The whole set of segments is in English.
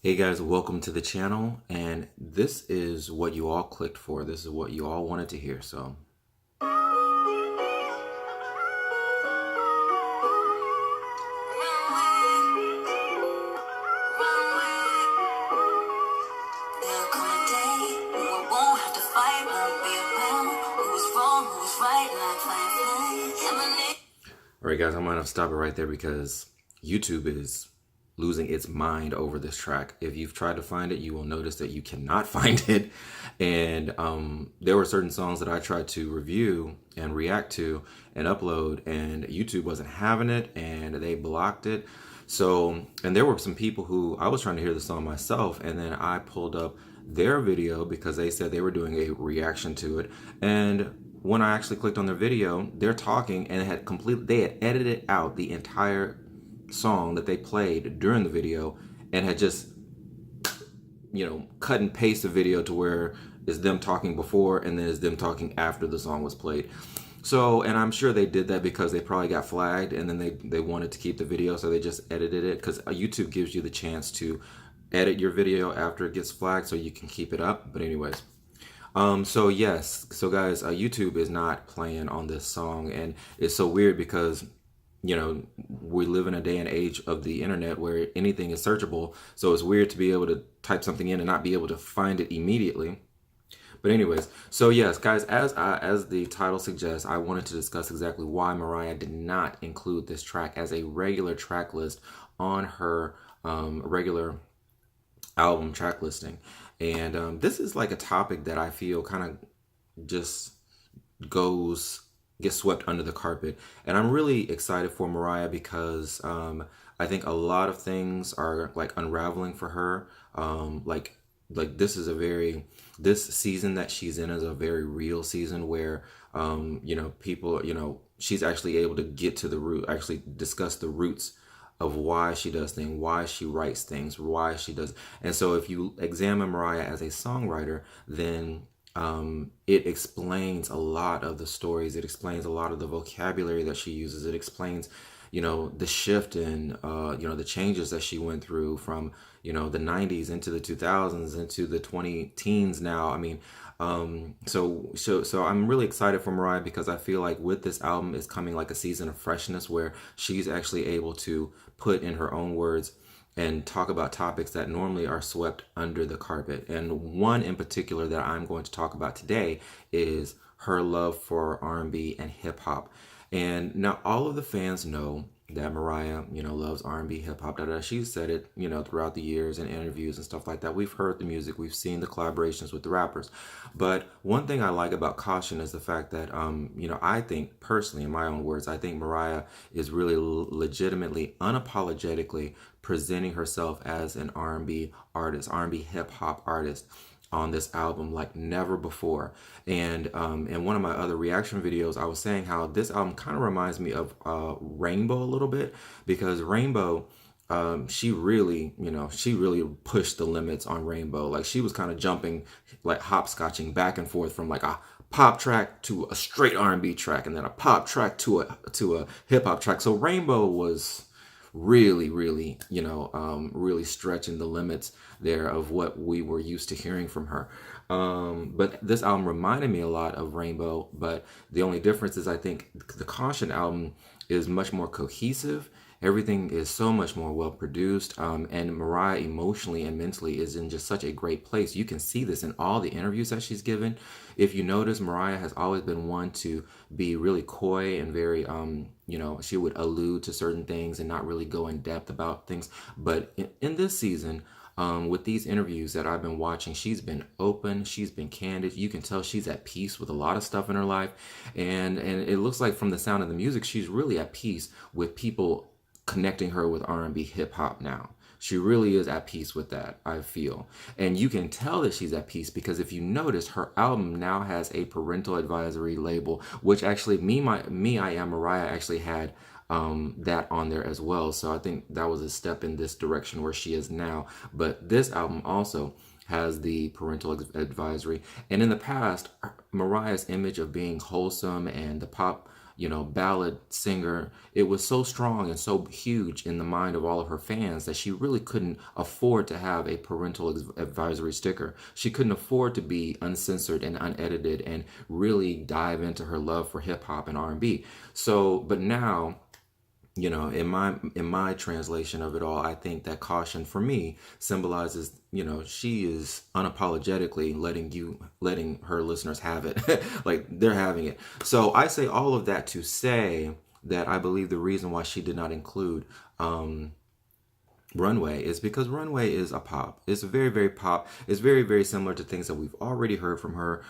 Hey guys, welcome to the channel, and this is what you all clicked for. This is what you all wanted to hear, so. Alright guys, I'm gonna stop it right there because YouTube is losing its mind over this track. If you've tried to find it, you will notice that you cannot find it. And there were certain songs that I tried to review and react to and upload, and YouTube wasn't having it, and they blocked it. So, and there were some people who I was trying to hear the song myself, and then I pulled up their video because they said they were doing a reaction to it. And when I actually clicked on their video, they're talking and they had edited out the entire song that they played during the video and had just, cut and paste the video to where it's them talking before and then it's them talking after the song was played. So, and I'm sure they did that because they probably got flagged and then they wanted to keep the video, so they just edited it, because YouTube gives you the chance to edit your video after it gets flagged so you can keep it up. But anyways, so yes, so guys, YouTube is not playing on this song, and it's so weird because we live in a day and age of the internet where anything is searchable, so it's weird to be able to type something in and not be able to find it immediately. But anyways, so yes, guys, as the title suggests, I wanted to discuss exactly why Mariah did not include this track as a regular track list on her regular album track listing. And this is like a topic that I feel kind of just gets swept under the carpet. And I'm really excited for Mariah because I think a lot of things are like unraveling for her. Like this season that she's in is a very real season where people, she's actually able to get to the root, actually discuss the roots of why she does things, why she writes things, why she does. And so if you examine Mariah as a songwriter, then it explains a lot of the stories. It explains a lot of the vocabulary that she uses. It explains, the shift in, the changes that she went through from, the 90s into the 2000s into the 20 teens now. I mean, so I'm really excited for Mariah because I feel like with this album is coming like a season of freshness where she's actually able to put in her own words and talk about topics that normally are swept under the carpet. And one in particular that I'm going to talk about today is her love for R&B and hip hop. And now all of the fans know that Mariah, loves R&B, hip hop, She's said it, throughout the years in interviews and stuff like that. We've heard the music, we've seen the collaborations with the rappers. But one thing I like about Caution is the fact that, I think personally, in my own words, I think Mariah is really legitimately, unapologetically presenting herself as an R&B artist, R&B hip hop artist on this album like never before. And in one of my other reaction videos, I was saying how this album kind of reminds me of Rainbow a little bit, because Rainbow, she really pushed the limits on Rainbow. Like she was kind of jumping, like hopscotching back and forth from like a pop track to a straight R&B track, and then a pop track to a hip hop track. So Rainbow was really, really stretching the limits there of what we were used to hearing from her. But this album reminded me a lot of Rainbow, but the only difference is I think the Caution album is much more cohesive. Everything is so much more well produced, and Mariah emotionally and mentally is in just such a great place. You can see this in all the interviews that she's given. If you notice, Mariah has always been one to be really coy and very, she would allude to certain things and not really go in depth about things. But in this season, with these interviews that I've been watching, she's been open, she's been candid. You can tell she's at peace with a lot of stuff in her life. And it looks like from the sound of the music, she's really at peace with people connecting her with R&B hip hop now. She really is at peace with that, I feel. And you can tell that she's at peace because if you notice, her album now has a parental advisory label, which actually I Am Mariah actually had that on there as well. So I think that was a step in this direction where she is now. But this album also has the parental advisory. And in the past, Mariah's image of being wholesome and the pop, ballad singer. It was so strong and so huge in the mind of all of her fans that she really couldn't afford to have a parental advisory sticker. She couldn't afford to be uncensored and unedited and really dive into her love for hip hop and R&B. So, but now, in my translation of it all, I think that caution for me symbolizes, she is unapologetically letting her listeners have it. Like they're having it. So I say all of that to say that I believe the reason why she did not include Runway is because Runway is a pop. It's very, very pop. It's very, very similar to things that we've already heard from her.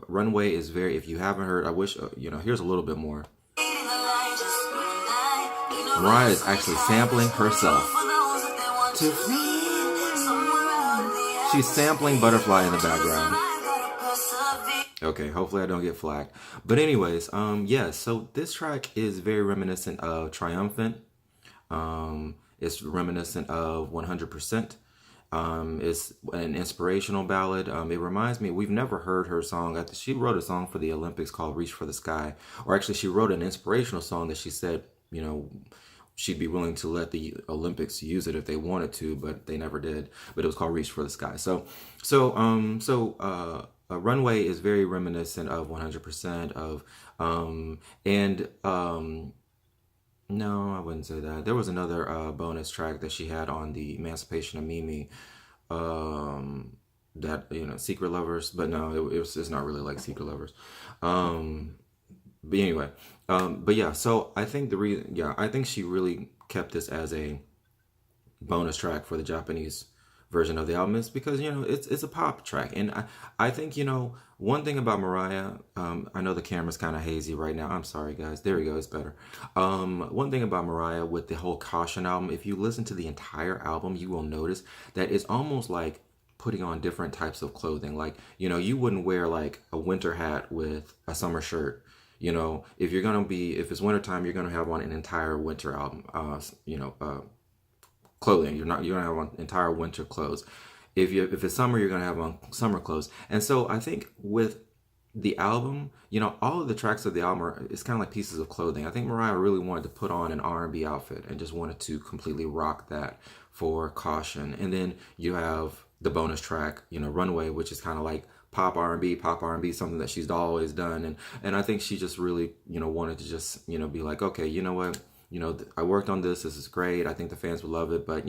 Runway is very, if you haven't heard, I wish, here's a little bit more. Mariah is actually sampling herself. She's sampling Butterfly in the background. Okay, hopefully I don't get flagged. But anyways, so this track is very reminiscent of Triumphant. It's reminiscent of 100%. It's an inspirational ballad. It reminds me, we've never heard her song. She wrote a song for the Olympics called Reach for the Sky. Or actually, she wrote an inspirational song that she said, she'd be willing to let the Olympics use it if they wanted to, but they never did. But it was called Reach for the Sky. Runway is very reminiscent of 100% of, no, I wouldn't say that. There was another bonus track that she had on the Emancipation of Mimi, that, Secret Lovers, but no, it's not really like Secret Lovers. But anyway, so I think I think she really kept this as a bonus track for the Japanese version of the album is because, it's a pop track. And I think, one thing about Mariah, I know the camera's kind of hazy right now. I'm sorry, guys. There we go. It's better. One thing about Mariah with the whole Caution album, if you listen to the entire album, you will notice that it's almost like putting on different types of clothing. Like, you wouldn't wear like a winter hat with a summer shirt. If it's wintertime, you're going to have on an entire winter album, clothing. You're going to have on entire winter clothes. If it's summer, you're going to have on summer clothes. And so I think with the album, all of the tracks of the album it's kind of like pieces of clothing. I think Mariah really wanted to put on an R&B outfit and just wanted to completely rock that for Caution. And then you have the bonus track, Runway, which is kind of like pop R&B, something that she's always done. And I think she just really, wanted to just, be like, okay, you know what? I worked on this. This is great. I think the fans would love it. But,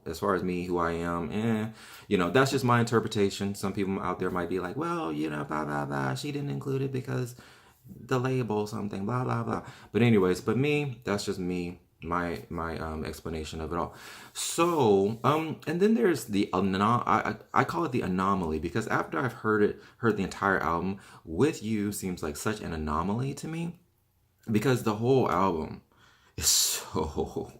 as far as me, who I am, that's just my interpretation. Some people out there might be like, well, blah, blah, blah. She didn't include it because the label, something, blah, blah, blah. But anyways, me, that's just me, my explanation of it all. So, and then there's the, I call it the anomaly because after I've heard the entire album, With You seems like such an anomaly to me because the whole album is so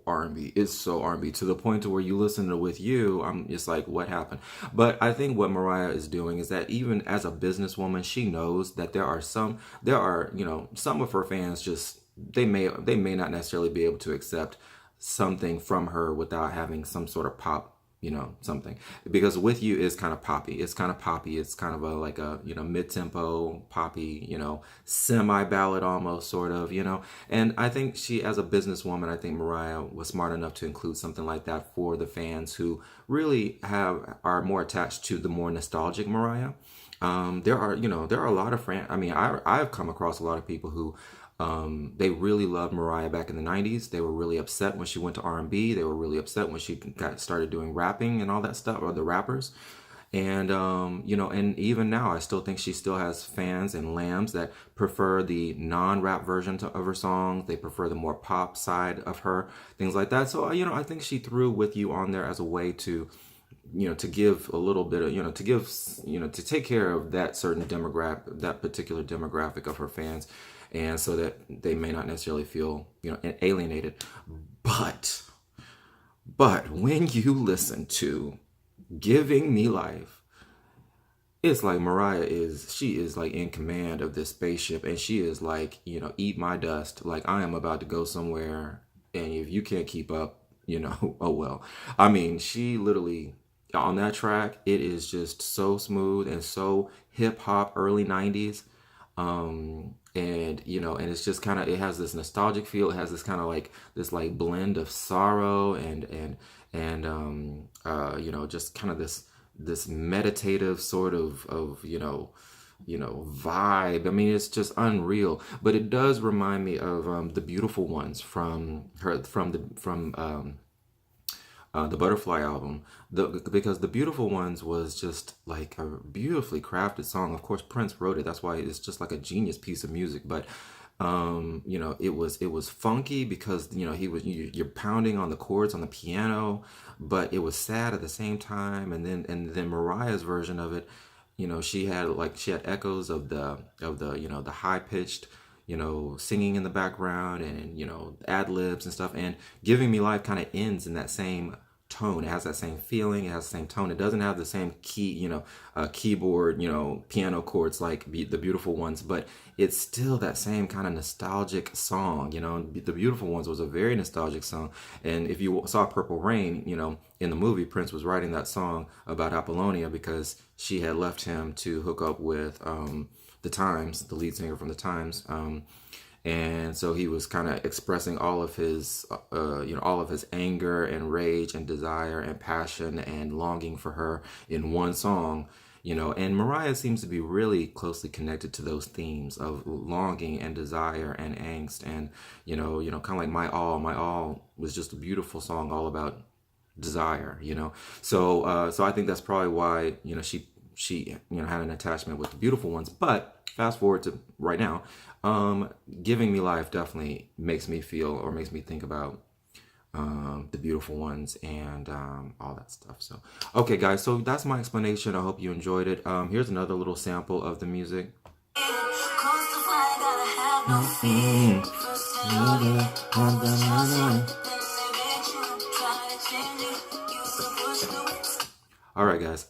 R&B. It's so R&B to the point to where you listen to With You, I'm just like, what happened? But I think what Mariah is doing is that even as a businesswoman, she knows that there are some of her fans just, they may not necessarily be able to accept something from her without having some sort of pop, something. Because With You is kind of poppy. It's kind of poppy. It's kind of like a, mid-tempo, poppy, semi-ballad almost, sort of, And I think she, as a businesswoman, I think Mariah was smart enough to include something like that for the fans who really are more attached to the more nostalgic Mariah. There are a lot of I've come across a lot of people who they really loved Mariah back in the 90s. They were really upset when she went to R&B. They were really upset when she started doing rapping and all that stuff, or the rappers. And, and even now, I still think she still has fans and lambs that prefer the non-rap version of her songs. They prefer the more pop side of her, things like that. So, I think she threw With You on there as a way to, to give a little bit of, to take care of that certain demographic, that particular demographic of her fans. And so that they may not necessarily feel, alienated. But when you listen to Giving Me Life, it's like Mariah she is like in command of this spaceship. And she is like, eat my dust. Like, I am about to go somewhere. And if you can't keep up, oh well. I mean, she literally on that track, it is just so smooth and so hip hop, early 90s. And you know, and it's just kind of, it has this nostalgic feel. It has this kind of like this like blend of sorrow and you know, just kind of this meditative sort of vibe. I mean, it's just unreal. But it does remind me of the Beautiful Ones from her from the Butterfly album. Because the Beautiful Ones was just like a beautifully crafted song. Of course, Prince wrote it. That's why it's just like a genius piece of music. But you know, it was funky because you know you're pounding on the chords on the piano, but it was sad at the same time. And then Mariah's version of it, you know, she had echoes of the you know, the high pitched, you know, singing in the background, and you know, ad libs and stuff. And Giving Me Life kind of ends in that same tone. It has that same feeling. It has the same tone. It doesn't have the same key, you know, keyboard, you know, piano chords like the Beautiful Ones, but it's still that same kind of nostalgic song. You know, the Beautiful Ones was a very nostalgic song. And if you saw Purple Rain, you know, in the movie, Prince was writing that song about Apollonia because she had left him to hook up with the Times, the lead singer from the Times. And so he was kind of expressing all of his you know, all of his anger and rage and desire and passion and longing for her in one song. You know, and Mariah seems to be really closely connected to those themes of longing and desire and angst. And kind of like My All was just a beautiful song all about desire. So I think that's probably why, she had an attachment with the Beautiful Ones. But fast forward to right now, Giving Me Life definitely makes me feel, or makes me think about the Beautiful Ones and all that stuff. So okay, guys, so that's my explanation. I hope you enjoyed it. Here's another little sample of the music. All right, guys.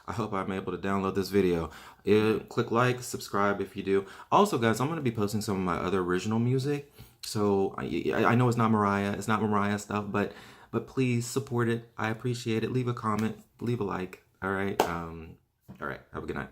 I hope I'm able to download this video. Click like, subscribe if you do. Also, guys, I'm going to be posting some of my other original music. So I know it's not Mariah stuff, but please support it. I appreciate it. Leave a comment, leave a like. All right. All right. Have a good night.